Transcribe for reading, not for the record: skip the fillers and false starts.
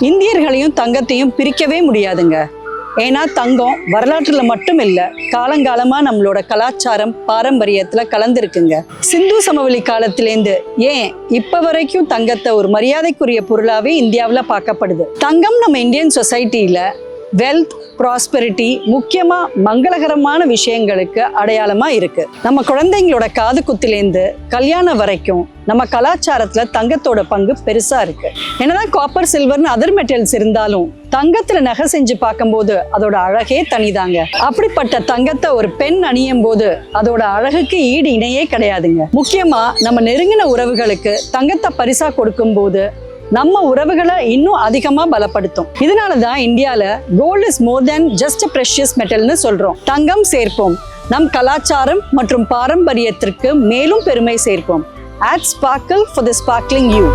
இந்தியர்களையும் தங்கத்தையும் பிரிக்கவே முடியாதுங்க. ஏன்னா தங்கம் வரலாற்றுல மட்டும் இல்லை, காலங்காலமா நம்மளோட கலாச்சாரம் பாரம்பரியத்துல கலந்துருக்குங்க. சிந்து சமவெளி காலத்திலேருந்து ஏன் இப்ப வரைக்கும் தங்கத்தை ஒரு மரியாதைக்குரிய பொருளாவே இந்தியாவில் பார்க்கப்படுது. தங்கம் நம்ம இந்தியன் சொசைட்டில வெல்த், ப்ராஸ்பெரிட்டி, முக்கியமா மங்களகரமான விஷயங்களுக்கு அடையாளமா இருக்கு. நம்ம குழந்தைங்களோட காது குத்திலேருந்து கல்யாணம் வரைக்கும் நம்ம கலாச்சாரத்துல தங்கத்தோட பங்கு பெருசா இருக்கு. என்னதான் காப்பர், சில்வர்னு அதர் மெட்டல்ஸ் இருந்தாலும் தங்கத்துல நகை செஞ்சு பார்க்கும்போது அதோட அழகே தனிதாங்க. அப்படிப்பட்ட தங்கத்தை ஒரு பெண் அணியும் போது அதோட அழகுக்கு ஈடு இணையே கிடையாதுங்க. முக்கியமா நம்ம நெருங்கின உறவுகளுக்கு தங்கத்தை பரிசா கொடுக்கும் போது நம்ம உறவுகளை இன்னும் அதிகமா பலப்படுத்தும். இதனாலதான் இந்தியால gold is more than just precious மெட்டல்னு சொல்றோம். தங்கம் சேர்ப்போம், நம் கலாச்சாரம் மற்றும் பாரம்பரியத்திற்கு மேலும் பெருமை சேர்ப்போம். Add sparkle for the sparkling you.